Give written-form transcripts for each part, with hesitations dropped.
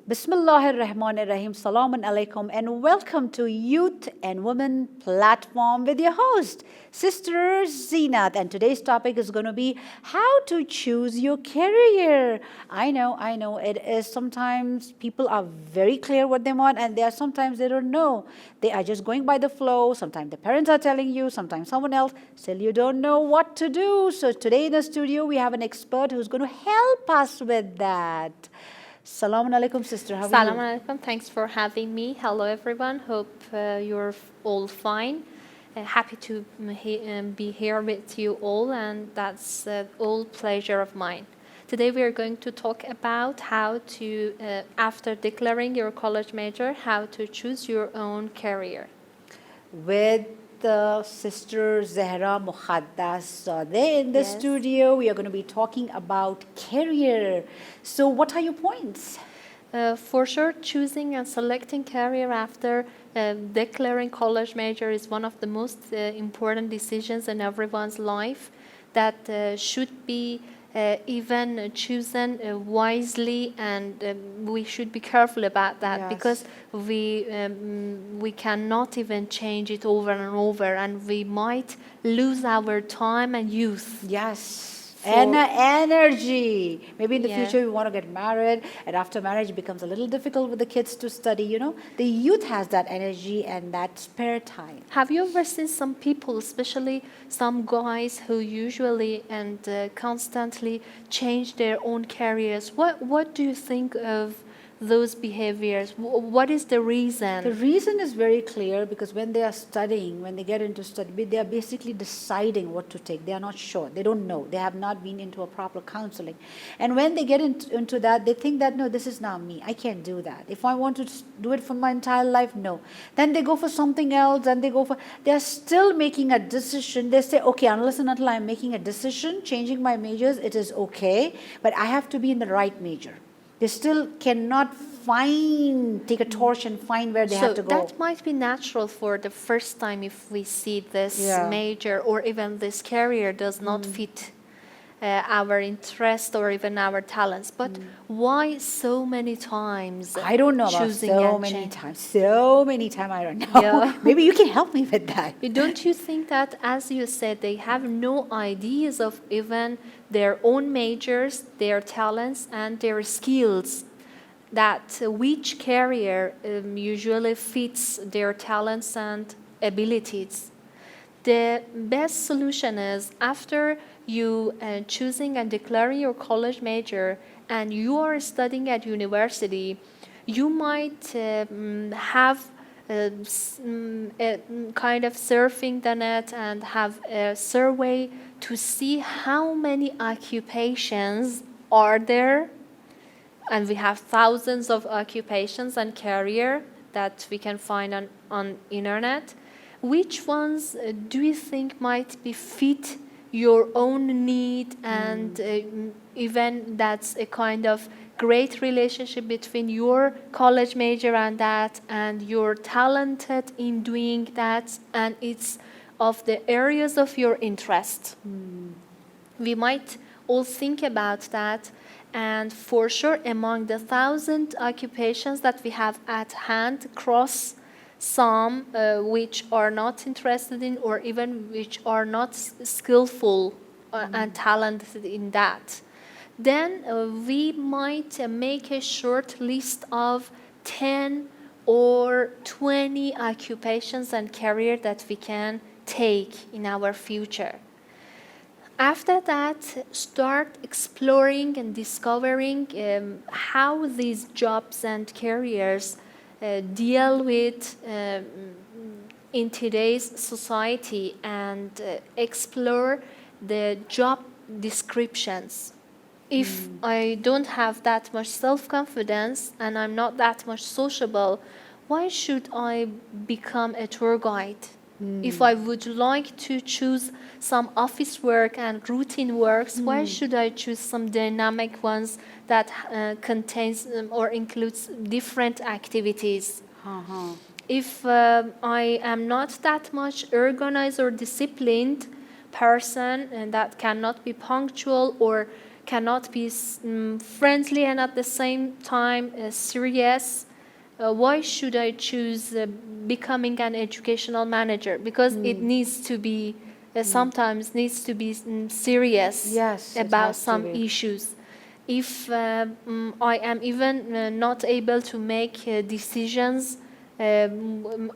Bismillahirrahmanirrahim. Salamun alaikum and welcome to Youth and Women Platform with your host, Sister Zeenat. And today's topic is going to be how to choose your career. I know. It is sometimes people are very clear what they want and there are sometimes they don't know. They are just going by the flow. Sometimes the parents are telling you, sometimes someone else. Still you don't know what to do. So today in the studio we have an expert who's going to help us with that. Salaam alaikum, sister. How are Salam you? alaikum. Thanks for having me. Hello, everyone. Hope you're all fine. Happy to be here with you all, and that's all pleasure of mine. Today we are going to talk about how to, after declaring your college major, how to choose your own career. With Sister Zahra Mukhaddas Sadeh in the Yes. studio, we are going to be talking about career. So, what are your points? For sure, choosing and selecting career after declaring college major is one of the most important decisions in everyone's life that should be even chosen wisely, and we should be careful about that. Yes. Because we cannot even change it over and over, and we might lose our time and youth. Yes. And energy. Maybe in the Yeah. future we want to get married, and after marriage it becomes a little difficult with the kids to study. You know, the youth has that energy and that spare time. Have you ever seen some people, especially some guys who usually and constantly change their own careers? What do you think of those behaviors? What is the reason? The reason is very clear because when they are studying, when they get into study, they are basically deciding what to take. They are not sure. They don't know. They have not been into a proper counseling. And when they get into that, they think that, no, this is not me. I can't do that. If I want to do it for my entire life, no. Then they go for something else and they are still making a decision. They say, okay, unless and until I'm making a decision, changing my majors, it is okay. But I have to be in the right major. They still cannot take a torch and find where they have to go. So that might be natural for the first time if we see this major or even this career does not fit our interest or even our talents. But why so many times? I don't know about choosing so and many change- times. So many times, I don't know. Yeah. Maybe you can help me with that. Don't you think that, as you said, they have no ideas of even their own majors, their talents, and their skills? That which career usually fits their talents and abilities. The best solution is after you choosing and declaring your college major and you are studying at university, you might have kind of surfing the net and have a survey to see how many occupations are there. And we have thousands of occupations and career that we can find on internet. Which ones do you think might be fit your own need and even that's a kind of great relationship between your college major and that, and you're talented in doing that, and it's of the areas of your interest? We might all think about that. And for sure, among the 1,000 occupations that we have at hand, cross some which are not interested in or even which are not skillful and talented in that. Then we might make a short list of 10 or 20 occupations and career that we can take in our future. After that, start exploring and discovering how these jobs and careers deal with in today's society, and explore the job descriptions. If I don't have that much self-confidence and I'm not that much sociable, why should I become a tour guide? If I would like to choose some office work and routine works, why should I choose some dynamic ones that contains or includes different activities? If I am not that much organized or disciplined person and that cannot be punctual or cannot be friendly and at the same time serious, why should I choose becoming an educational manager? Because it needs to be, sometimes needs to be serious Yes, it about has to some be. issues. If I am even not able to make decisions,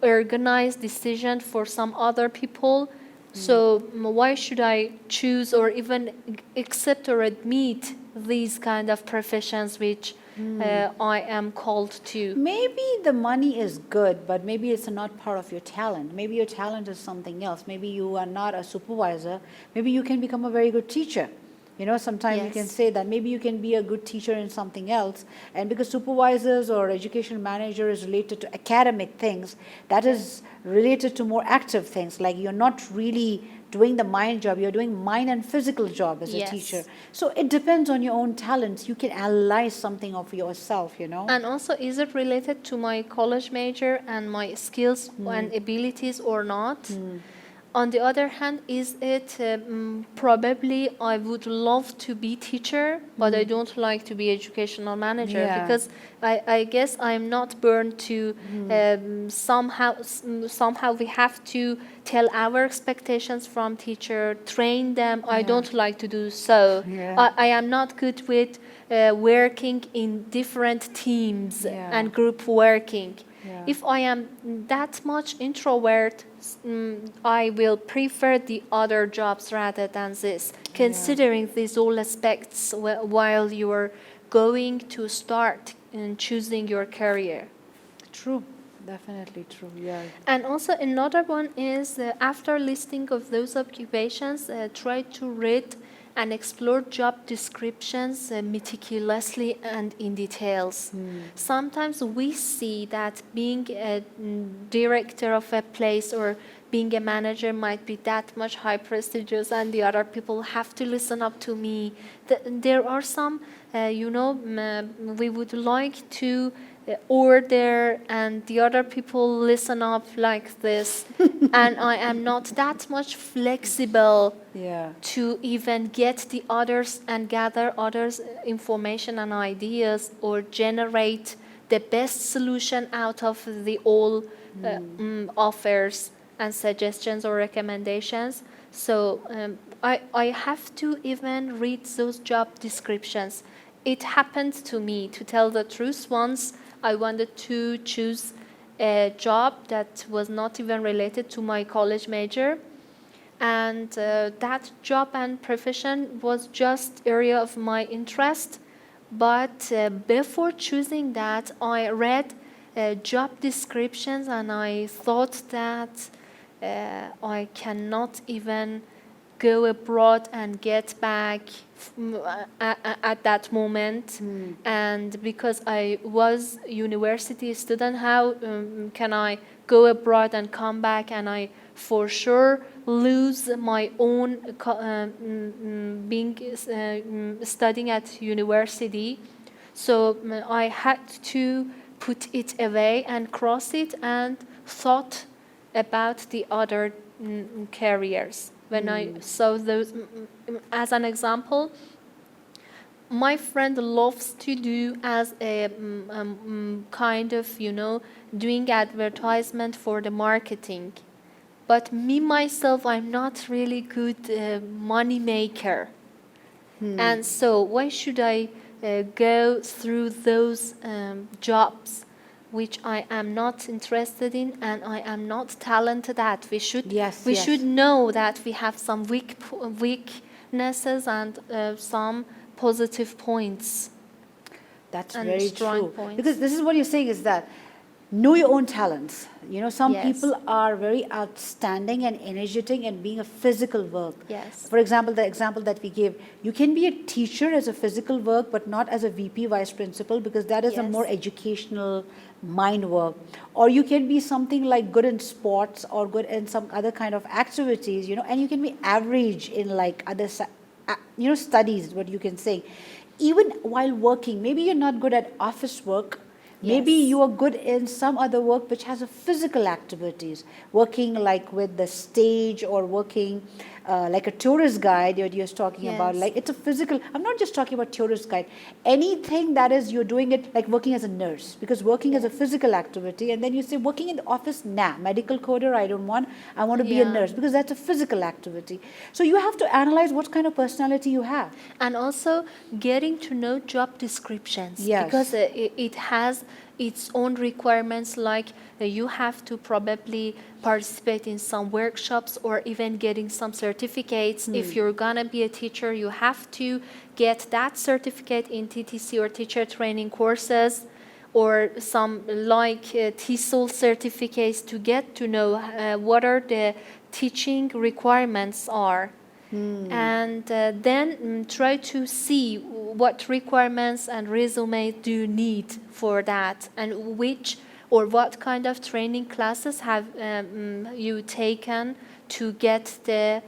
organized decision for some other people, so why should I choose or even accept or admit these kind of professions which I am called to? Maybe the money is good, but maybe it's not part of your talent. Maybe your talent is something else. Maybe you are not a supervisor. Maybe you can become a very good teacher. You know, sometimes you can Yes. say that maybe you can be a good teacher in something else. And because supervisors or education manager is related to academic things, that is related to more active things. Like you're not really doing the mind job, you're doing mind and physical job as a Yes. teacher. So it depends on your own talents. You can analyze something of yourself, you know. And also, is it related to my college major and my skills and abilities or not? On the other hand, is it probably I would love to be teacher, but I don't like to be educational manager Yeah. because I guess I'm not born to somehow we have to tell our expectations from teacher, train them. I don't like to do so. Yeah. I am not good with working in different teams Yeah. and group working. Yeah. If I am that much introvert, I will prefer the other jobs rather than this, considering these all aspects while you are going to start in choosing your career. True, definitely true. Yeah. And also another one is after listing of those occupations, try to read and explore job descriptions meticulously and in details. Sometimes we see that being a director of a place or being a manager might be that much high prestigious and the other people have to listen up to me. There are some, we would like to order and the other people listen up like this. And I am not that much flexible Yeah. to even get the others and gather others' information and ideas or generate the best solution out of the all offers and suggestions or recommendations. So I have to even read those job descriptions. It happened to me, to tell the truth. Once I wanted to choose a job that was not even related to my college major, and that job and profession was just area of my interest. But before choosing that, I read job descriptions and I thought that I cannot even go abroad and get back at that moment. And because I was university student, how can I go abroad and come back and I for sure lose my own studying at university. So I had to put it away and cross it and thought about the other careers. When I saw those, as an example, my friend loves to do as a kind of, doing advertisement for the marketing. But me, myself, I'm not really good money maker. And so why should I go through those jobs which I am not interested in and I am not talented at? We should should know that we have some weaknesses and some positive points. That's and very strong true. points. Because this is what you're saying is that know your own talents. You know, some Yes. people are very outstanding and energetic in being a physical work. Yes. For example, the example that we gave, you can be a teacher as a physical work, but not as a VP, vice principal, because that is a Yes. more educational mind work. Or you can be something like good in sports or good in some other kind of activities, and you can be average in like other, studies, what you can say. Even while working, maybe you're not good at office work. Maybe Yes. you are good in some other work which has a physical activities, working like with the stage or working like a tourist guide you're talking about, Yes. like it's a physical, I'm not just talking about tourist guide, anything that is you're doing it like working as a nurse, because working is a physical activity, and then you say working in the office, nah, medical coder I don't want, I want to be a Yeah. nurse, because that's a physical activity. So you have to analyze what kind of personality you have. And also getting to know job descriptions, Yes. because it has its own requirements, like you have to probably participate in some workshops or even getting some certificates. If you're gonna be a teacher, you have to get that certificate in TTC or teacher training courses, or some like TESOL certificates, to get to know what are the teaching requirements are. And then try to see what requirements and resume do you need for that, and which or what kind of training classes have you taken to get the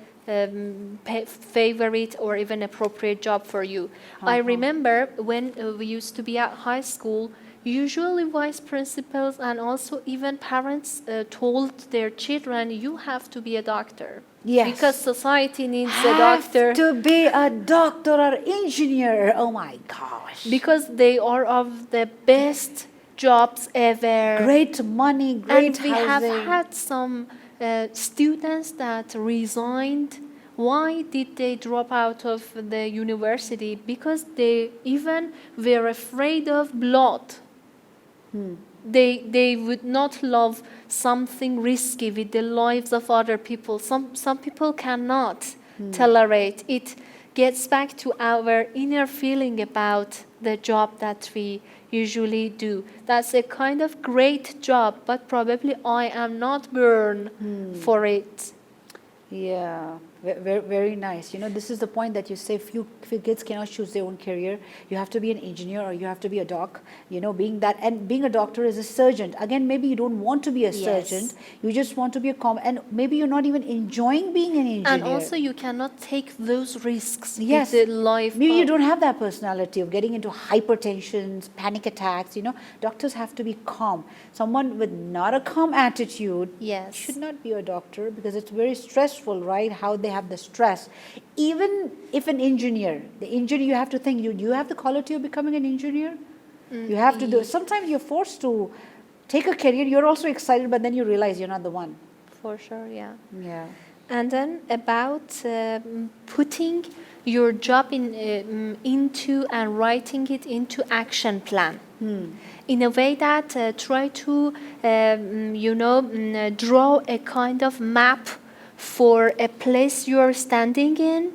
favorite or even appropriate job for you. I remember when we used to be at high school, usually vice principals and also even parents told their children, you have to be a doctor. Yes. Because society needs a Have doctor. to be a doctor or engineer. Oh my gosh. Because they are of the best jobs ever. Great money, great And we housing. have had some students that resigned. Why did they drop out of the university? Because they even were afraid of blood. They would not love something risky with the lives of other people. Some people cannot tolerate. It gets back to our inner feeling about the job that we usually do. That's a kind of great job, but probably I am not born for it. Yeah, very, very nice. You know, this is the point that you say if you kids cannot choose their own career, you have to be an engineer or you have to be a doc, you know, being that, and being a doctor is a surgeon. Again, maybe you don't want to be a surgeon, you just want to be a and maybe you're not even enjoying being an engineer. And also you cannot take those risks Yes. with the life. Maybe you don't have that personality of getting into hypertensions, panic attacks, you know. Doctors have to be calm. Someone with not a calm attitude Yes. should not be a doctor, because it's very stressful, right? How they have the stress. Even if an engineer, the engineer, you have to think, you have the quality of becoming an engineer. You have to do it. Sometimes you're forced to take a career, you're also excited, but then you realize you're not the one. For sure, yeah. Yeah. And then about putting your job into and writing it into action plan. In a way that try to, draw a kind of map for a place you are standing in,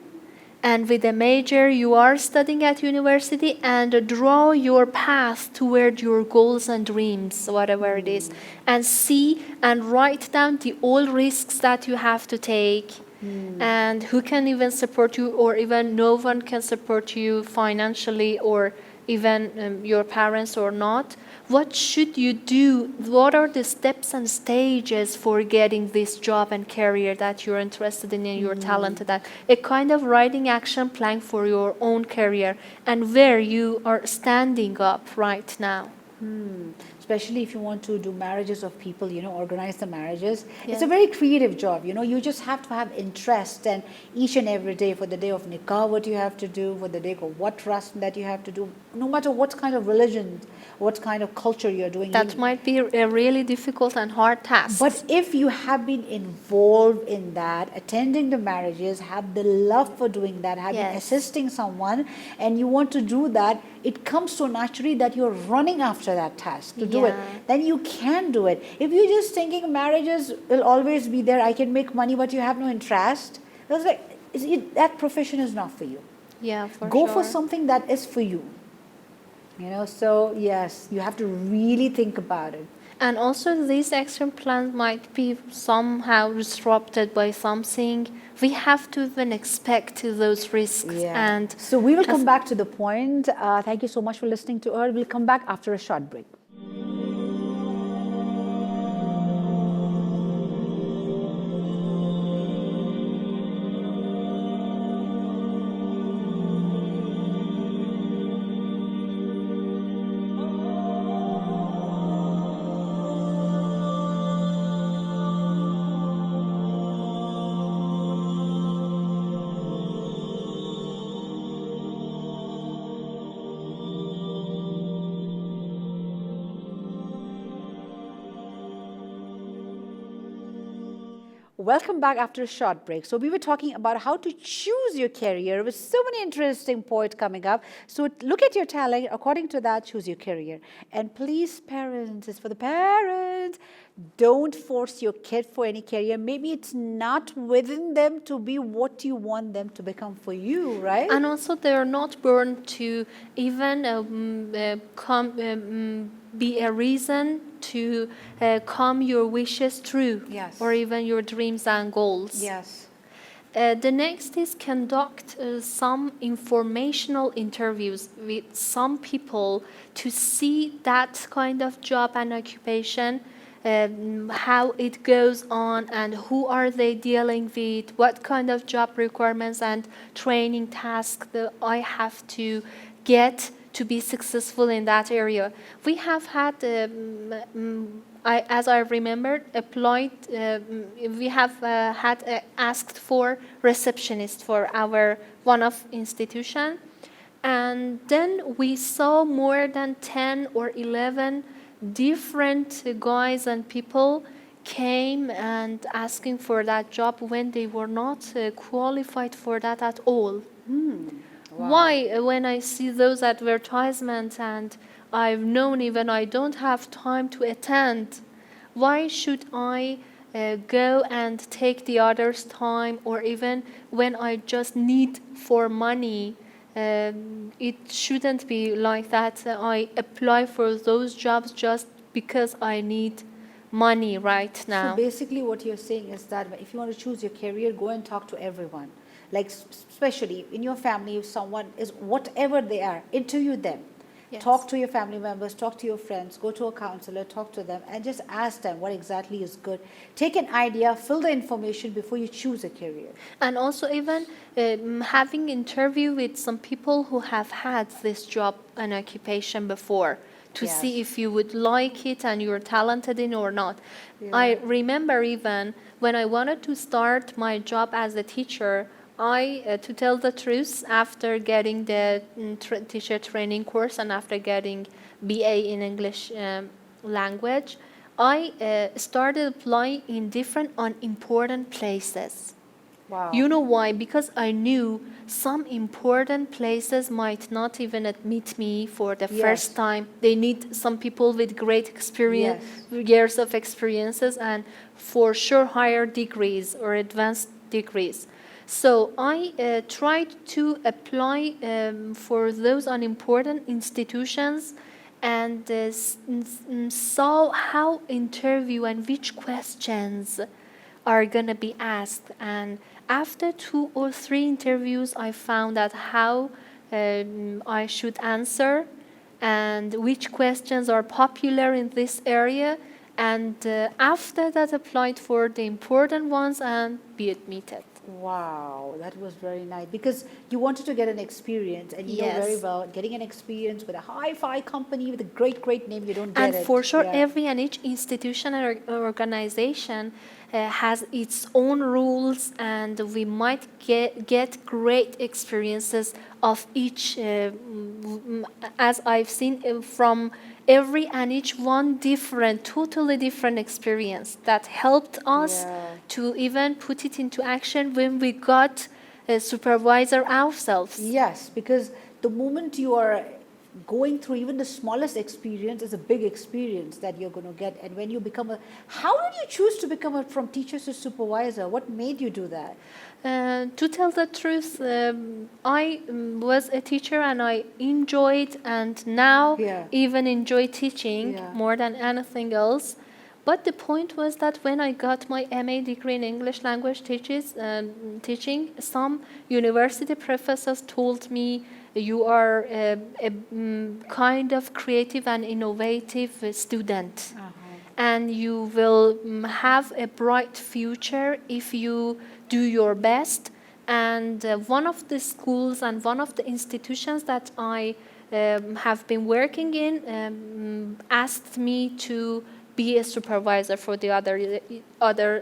and with a major you are studying at university, and draw your path toward your goals and dreams, whatever it is, and see and write down the all risks that you have to take, and who can even support you, or even no one can support you financially, or even your parents or not. What should you do? What are the steps and stages for getting this job and career that you're interested in and you're talented at? A kind of writing action plan for your own career and where you are standing up right now. Especially if you want to do marriages of people, you know, organize the marriages. Yeah. It's a very creative job, you know, you just have to have interest, and each and every day, for the day of nikah, what you have to do, for the day of what trust that you have to do, no matter what kind of religion, what kind of culture you're doing. That might be a really difficult and hard task. But if you have been involved in that, attending the marriages, have the love for doing that, have been assisting someone, and you want to do that, it comes so naturally that you're running after that task to do it. Then you can do it. If you're just thinking marriages will always be there, I can make money, but you have no interest, that's like, that profession is not for you. Yeah, for Go sure. for something that is for you. You know, so yes, you have to really think about it. And also these action plans might be somehow disrupted by something. We have to even expect those risks. And so we will come back to the point. Thank you so much for listening to her. We'll come back after a short break. welcome back after a short break. So we were talking about how to choose your career with so many interesting points coming up. So look at your talent. According to that, choose your career. And please, parents, it's for the parents. Don't force your kid for any career. Maybe it's not within them to be what you want them to become for you, right? And also, they're not born to even be a reason to come your wishes true, Yes. or even your dreams and goals. Yes. The next is conduct some informational interviews with some people to see that kind of job and occupation, how it goes on and who are they dealing with, what kind of job requirements and training tasks that I have to get to be successful in that area. We have had, as I remembered, applied, we have had asked for receptionist for our one of institution. And then we saw more than 10 or 11 different guys and people came and asking for that job when they were not qualified for that at all. Wow. Why, when I see those advertisements and I've known even I don't have time to attend, why should I go and take the other's time, or even when I just need for money? It shouldn't be like that. I apply for those jobs just because I need money right now. So basically what you're saying is that if you want to choose your career, go and talk to everyone. Like especially in your family, if someone is whatever they are, interview them. Yes. Talk to your family members, talk to your friends, go to a counselor, talk to them, and just ask them what exactly is good. Take an idea, fill the information before you choose a career. And also even having interview with some people who have had this job and occupation before, to Yes. see if you would like it and you're talented in or not. Yeah. I remember even when I wanted to start my job as a teacher, to tell the truth, after getting the teacher training course and after getting BA in English language, I started applying in different unimportant places. Wow. You know why? Because I knew some important places might not even admit me for the Yes. first time. They need some people with great experience, Yes. years of experiences, and for sure higher degrees or advanced degrees. So I tried to apply for those unimportant institutions and saw how interview and which questions are going to be asked. And after 2 or 3 interviews, I found out how I should answer and which questions are popular in this area. And after that, applied for the important ones and be admitted. Wow, that was very nice because you wanted to get an experience, and you know very Yes. well getting an experience with a hi-fi company with a great name, you don't get And it. for sure, Yeah. every and each institution or organization has its own rules, and we might get great experiences of each, as I've seen from every and each one different, totally different experience that helped us Yeah. to even put it into action when we got a supervisor ourselves. Yes, because the moment you are going through even the smallest experience is a big experience that you're going to get. And when you become how did you choose to become from teacher to supervisor? What made you do that? To tell the truth, I was a teacher and I enjoyed, and now Yeah. even enjoy teaching Yeah. more than anything else. But the point was that when I got my MA degree in English language teaching, some university professors told me, you are a kind of creative and innovative student. And you will have a bright future if you do your best. And one of the schools and one of the institutions that I have been working in asked me to be a supervisor for the other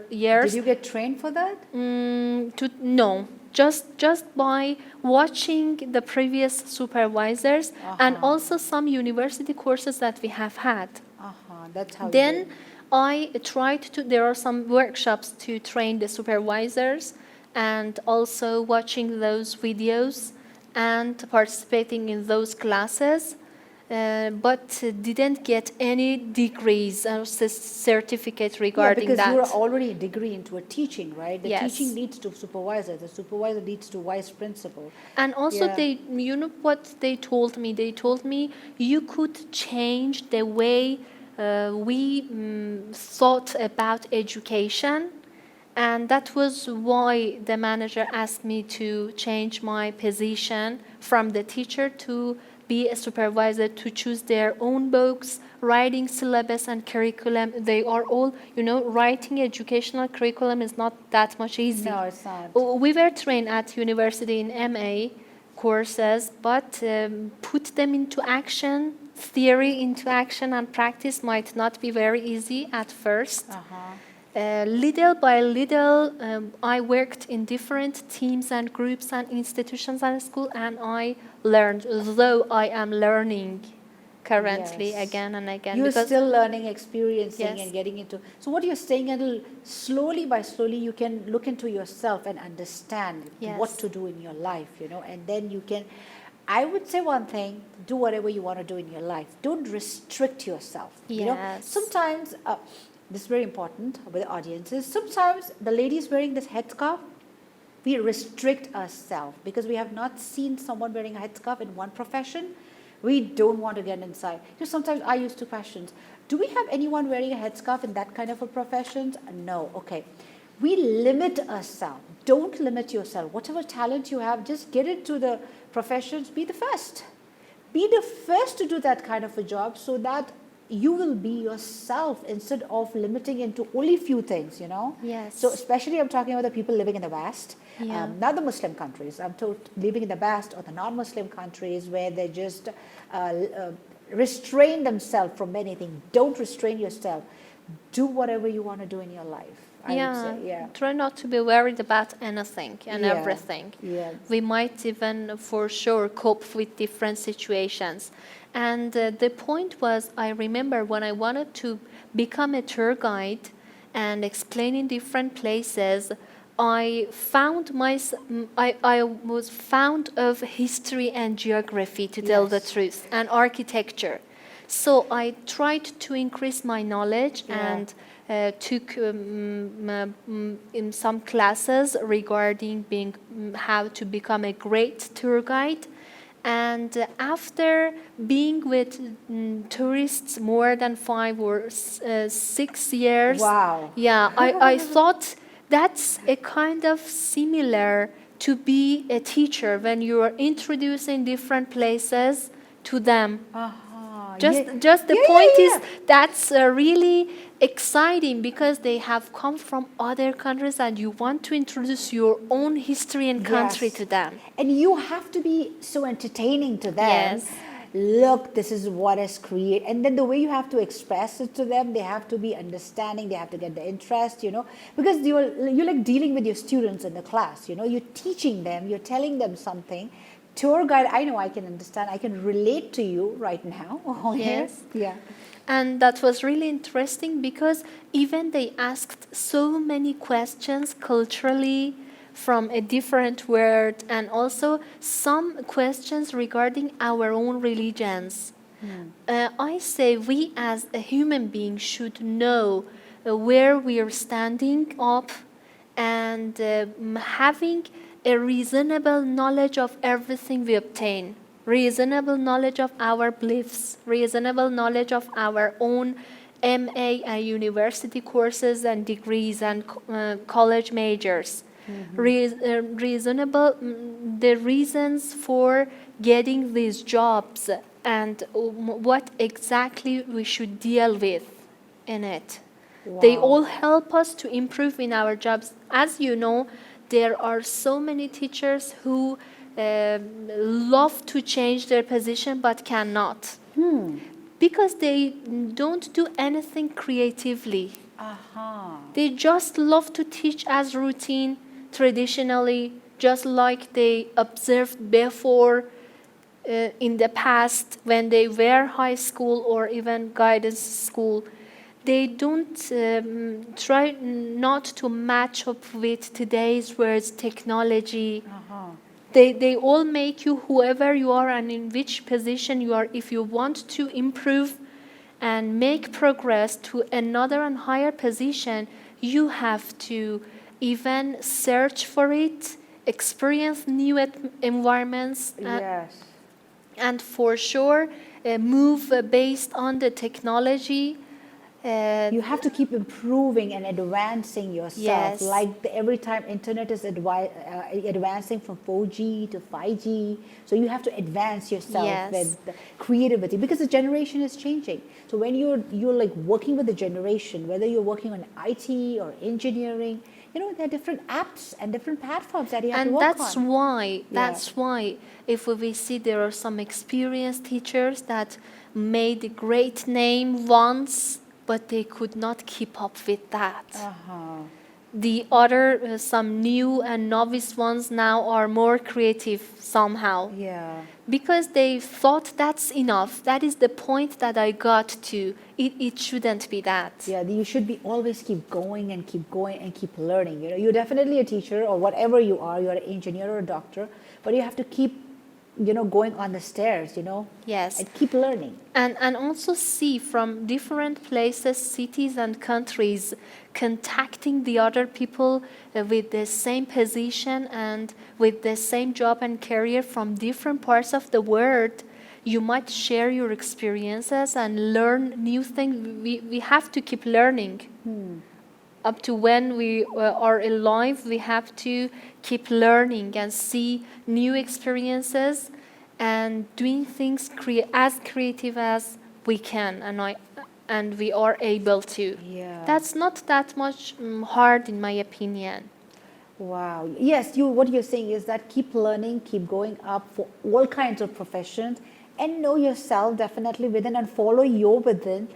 years. Did you get trained for that? No, just by watching the previous supervisors and also some university courses that we have had. That's how. Then I tried to, there are some workshops to train the supervisors, and also watching those videos and participating in those classes, but didn't get any degrees or certificate regarding because that. you're already a degree into a teaching, right? The Yes. teaching leads to supervisor. The supervisor leads to vice principal. And also Yeah. they, you know what they told me? They told me you could change the way we thought about education. And that was why the manager asked me to change my position from the teacher to be a supervisor, to choose their own books, writing syllabus and curriculum. They are all, you know, writing educational curriculum is not that much easy. No, it's not. We were trained at university in MA courses, but put them into action, theory into action and practice might not be very easy at first. Little by little, I worked in different teams and groups and institutions and school, and I learned, though I am learning currently Yes. again and again. You're because still learning, experiencing, Yes. and getting into. So what you're saying, until slowly by slowly, you can look into yourself and understand Yes. what to do in your life, you know, and then you can. I would say one thing: do whatever you want to do in your life. Don't restrict yourself. You know, Yes. sometimes this is very important with the audiences. Sometimes the ladies wearing this headscarf, we restrict ourselves because we have not seen someone wearing a headscarf in one profession. We don't want to get inside. You know, sometimes I used to question, do we have anyone wearing a headscarf in that kind of a profession? No. Okay. We limit ourselves. Don't limit yourself. Whatever talent you have, just get into the professions. Be the first. Be the first to do that kind of a job so that you will be yourself instead of limiting into only few things, you know. Yes. So especially I'm talking about the people living in the West, Yeah. not the Muslim countries. I'm living in the West or the non-Muslim countries where they just restrain themselves from anything. Don't restrain yourself. Do whatever you want to do in your life. I would say, yeah. Try not to be worried about anything and Yeah. everything. Yeah. We might even for sure cope with different situations. And the point was, I remember when I wanted to become a tour guide and explain in different places, I was found of history and geography, to tell the Yes. truth, and architecture. So I tried to increase my knowledge Yeah. and took in some classes regarding how to become a great tour guide. And after being with tourists more than 5 or 6 years, Wow. yeah, I thought that's a kind of similar to be a teacher when you are introducing different places to them. Just the point is that's really exciting because they have come from other countries and you want to introduce your own history and country Yes. to them. And you have to be so entertaining to them. Yes. Look, this is what is created. And then the way you have to express it to them, they have to be understanding, they have to get the interest, you know. Because you're like dealing with your students in the class, you know. You're teaching them, you're telling them something. Tour guide, I know I can understand, I can relate to you right now. Oh, Yes. Yeah. And that was really interesting because even they asked so many questions culturally from a different word, and also some questions regarding our own religions. I say we as a human being should know where we are standing up and having a reasonable knowledge of everything we obtain, reasonable knowledge of our beliefs, reasonable knowledge of our own MA and university courses and degrees and college majors. Reasonable, the reasons for getting these jobs and what exactly we should deal with in it. They Wow. all help us to improve in our jobs. As you know, there are so many teachers who love to change their position but cannot. Because they don't do anything creatively. They just love to teach as routine, traditionally, just like they observed before in the past when they were high school or even guidance school. they don't try not to match up with today's words, technology. They all make you whoever you are and in which position you are. If you want to improve and make progress to another and higher position, you have to even search for it, experience new environments, Yes. and for sure move based on the technology. You have to keep improving and advancing yourself. Yes. Like every time internet is advancing from 4G to 5G, so you have to advance yourself Yes. with the creativity because the generation is changing. So when you're like working with the generation, whether you're working on IT or engineering, you know, there are different apps and different platforms that you have to And work that's on. why if we see there are some experienced teachers that made a great name once, but they could not keep up with that. The other, some new and novice ones now are more creative somehow. Yeah. Because they thought that's enough. That is the point that I got to. It shouldn't be that. Yeah, you should be always keep going and keep going and keep learning. You know, you're definitely a teacher or whatever you are. You're an engineer or a doctor, but you have to keep, you know, going on the stairs. You know. Yes. And keep learning. And also see from different places, cities and countries, contacting the other people with the same position and with the same job and career from different parts of the world. You might share your experiences and learn new things. We have to keep learning. Up to when we are alive, we have to keep learning and see new experiences and doing things as creative as we can, and we are able to. Yeah. That's not that much hard, in my opinion. Wow. Yes, what you're saying is that keep learning, keep going up for all kinds of professions, and know yourself definitely within and follow your within.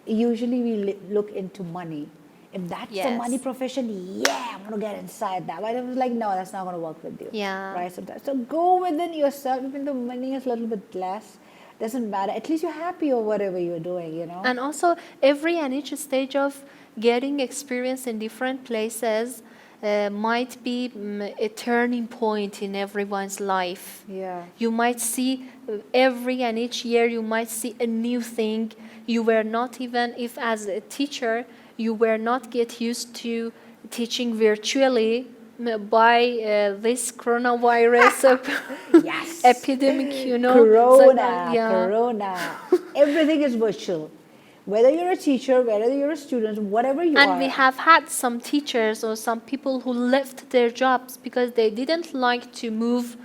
Usually we look into money. If that's the Yes. money profession, yeah, I'm going to get inside that. But I was like, no, that's not going to work with you. Yeah. Right? So go within yourself, even though money is a little bit less. Doesn't matter. At least you're happy or whatever you're doing, you know. And also, every and each stage of getting experience in different places might be a turning point in everyone's life. Yeah. You might see every and each year, you might see a new thing. You were not even, if as a teacher, you were not get used to teaching virtually by this coronavirus Yes. epidemic, you know. Corona, yeah. Corona. Everything is virtual. Whether you're a teacher, whether you're a student, whatever you are. And we have had some teachers or some people who left their jobs because they didn't like to move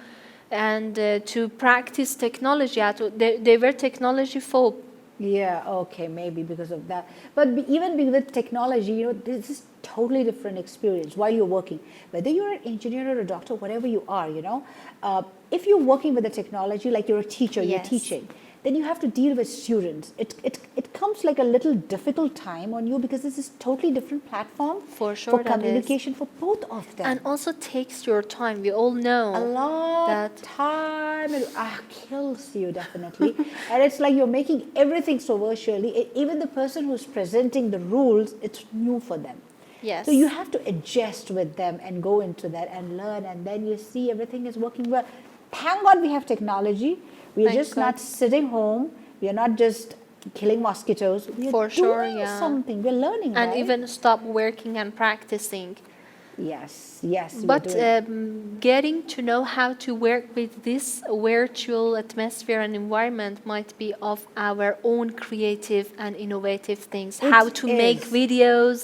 and to practice technology. They were technology folk. Yeah, okay, maybe because of that. But even with technology, you know, this is totally different experience while you're working. Whether you're an engineer or a doctor, whatever you are, you know, if you're working with the technology, like you're a teacher, Yes. you're teaching, then you have to deal with students. It comes like a little difficult time on you because this is totally different platform For sure for that is. communication for both of them. And also takes your time. We all know A lot that time kills you definitely. And it's like you're making everything so virtually. Even the person who's presenting the rules, it's new for them. yes. So you have to adjust with them and go into that and learn, and then you see everything is working well. Thank God we have technology. We're Thank just God. not sitting home. We are not just killing mosquitoes. We are For sure, doing yeah. something. We're learning, and right? even stop working and practicing. Yes, yes. we're But doing- getting to know how to work with this virtual atmosphere and environment might be of our own creative and innovative things. It How to make is. videos,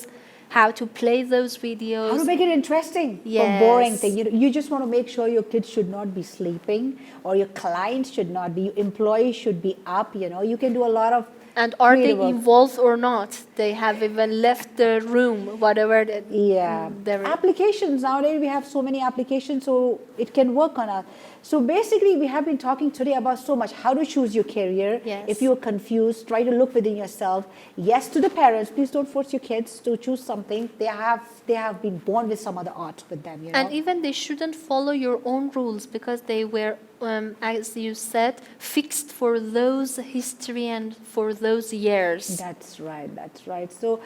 how to play those videos. How to make it interesting for Yes. boring thing. You just want to make sure your kids should not be sleeping, or your clients should not be, your employees should be up, you know. You can do a lot of And are they creative work. involved or not? They have even left the room, whatever. Yeah. There is. Applications, nowadays we have so many applications, so it can work on a So basically, we have been talking today about so much, how to choose your career. Yes. If you're confused, try to look within yourself. Yes, to the parents, please don't force your kids to choose something. They have been born with some other art with them, you know. And even they shouldn't follow your own rules because they were, as you said, fixed for those history and for those years. That's right, that's right. So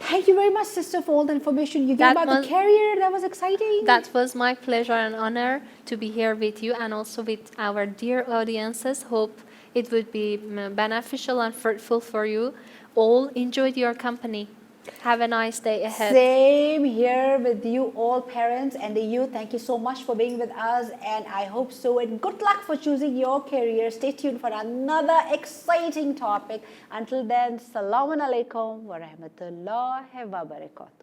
thank you very much, sister, for all the information you gave That about the was- career. That was exciting. That was my pleasure and honor to be here with you and also with our dear audiences. Hope it would be beneficial and fruitful for you. All enjoyed your company. Have a nice day ahead. Same here with you all parents and the youth. Thank you so much for being with us, and I hope so, and good luck for choosing your career. Stay tuned for another exciting topic. Until then, Assalamu alaikum wa rahmatullahi wa barakatuh.